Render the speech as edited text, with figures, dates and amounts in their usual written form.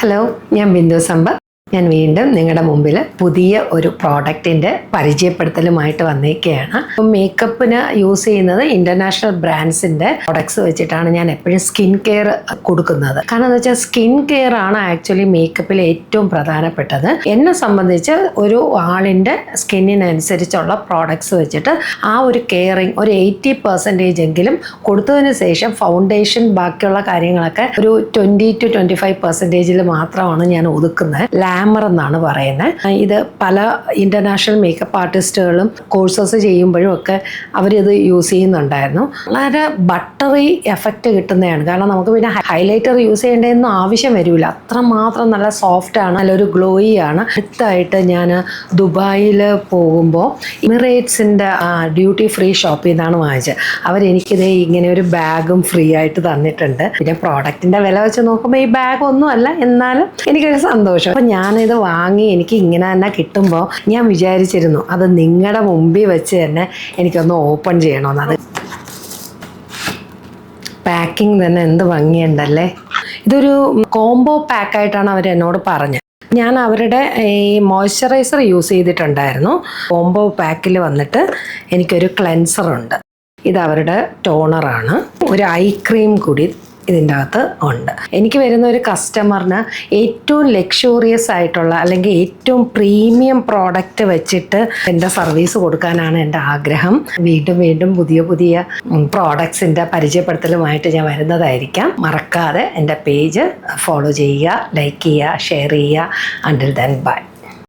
Hello, ഞാൻ ബിന്ദു സമ്പത്ത്. ഞാൻ വീണ്ടും നിങ്ങളുടെ മുമ്പിൽ പുതിയ ഒരു പ്രോഡക്റ്റിൻ്റെ പരിചയപ്പെടുത്തലുമായിട്ട് വന്നിരിക്കുകയാണ്. മേക്കപ്പിന് യൂസ് ചെയ്യുന്നത് ഇൻ്റർനാഷണൽ ബ്രാൻഡ്സിൻ്റെ പ്രൊഡക്ട്സ് വെച്ചിട്ടാണ് ഞാൻ എപ്പോഴും സ്കിൻ കെയർ കൊടുക്കുന്നത്. കാരണം എന്താ വെച്ചാൽ സ്കിൻ കെയർ ആണ് ആക്ച്വലി മേക്കപ്പിൽ ഏറ്റവും പ്രധാനപ്പെട്ടത്. എന്നെ സംബന്ധിച്ച് ഒരു ആളിൻ്റെ സ്കിന്നിനനുസരിച്ചുള്ള പ്രോഡക്ട്സ് വെച്ചിട്ട് ആ ഒരു കെയറിങ് ഒരു 80% എങ്കിലും കൊടുത്തതിന് ശേഷം ഫൗണ്ടേഷൻ ബാക്കിയുള്ള കാര്യങ്ങളൊക്കെ ഒരു 20 to 25% മാത്രമാണ് ഞാൻ ഒതുക്കുന്നത്. ലാമർ എന്നാണ് പറയുന്നത്. ഇത് പല ഇൻ്റർനാഷണൽ മേക്കപ്പ് ആർട്ടിസ്റ്റുകളും കോഴ്സസ് ചെയ്യുമ്പോഴും ഒക്കെ അവരിത് യൂസ് ചെയ്യുന്നുണ്ടായിരുന്നു. വളരെ ബട്ടറി എഫക്റ്റ് കിട്ടുന്നതാണ്. കാരണം നമുക്ക് പിന്നെ ഹൈലൈറ്റർ യൂസ് ചെയ്യേണ്ടതൊന്നും ആവശ്യം വരില്ല. അത്രമാത്രം നല്ല സോഫ്റ്റാണ്, നല്ലൊരു ഗ്ലോയി ആണ്. അടുത്തായിട്ട് ഞാൻ ദുബായിൽ പോകുമ്പോൾ എമിറേറ്റ്സിൻ്റെ ഡ്യൂട്ടി ഫ്രീ ഷോപ്പിൽ നിന്നാണ് വാങ്ങിച്ചത്. അവരെനിക്കിത് ഇങ്ങനെ ഒരു ബാഗും ഫ്രീ ആയിട്ട് തന്നിട്ടുണ്ട്. പിന്നെ പ്രോഡക്റ്റിൻ്റെ വില വെച്ച് നോക്കുമ്പോൾ ഈ ബാഗ് ഒന്നുമല്ല, എന്നാലും എനിക്കൊരു സന്തോഷം. അപ്പം ഞാനിത് വാങ്ങി എനിക്ക് ഇങ്ങനെ തന്നെ കിട്ടുമ്പോൾ ഞാൻ വിചാരിച്ചിരുന്നു അത് നിങ്ങളുടെ മുമ്പിൽ വെച്ച് തന്നെ എനിക്കൊന്ന് ഓപ്പൺ ചെയ്യണമെന്നത്. പാക്കിംഗ് തന്നെ എന്ത് ഭംഗിയുണ്ടല്ലേ. ഇതൊരു കോംബോ പാക്കായിട്ടാണ് അവർ എന്നോട് പറഞ്ഞത്. ഞാൻ അവരുടെ ഈ മോയ്സ്ചറൈസർ യൂസ് ചെയ്തിട്ടുണ്ടായിരുന്നു. കോംബോ പാക്കിൽ വന്നിട്ട് എനിക്കൊരു ക്ലെൻസറുണ്ട്. ഇത് അവരുടെ ടോണറാണ്. ഒരു ഐ ക്രീം കൂടി ഇതിൻ്റെ അകത്ത് ഉണ്ട്. എനിക്ക് വരുന്ന ഒരു കസ്റ്റമറിന് ഏറ്റവും ലക്ഷൂറിയസ് ആയിട്ടുള്ള അല്ലെങ്കിൽ ഏറ്റവും പ്രീമിയം പ്രോഡക്റ്റ് വെച്ചിട്ട് എൻ്റെ സർവീസ് കൊടുക്കാനാണ് എൻ്റെ ആഗ്രഹം. വീണ്ടും വീണ്ടും പുതിയ പുതിയ പ്രോഡക്ട്സിൻ്റെ പരിചയപ്പെടുത്തലുമായിട്ട് ഞാൻ വരുന്നതായിരിക്കാം. മറക്കാതെ എൻ്റെ പേജ് ഫോളോ ചെയ്യുക, ലൈക്ക് ചെയ്യുക, ഷെയർ ചെയ്യുക. Until then bye.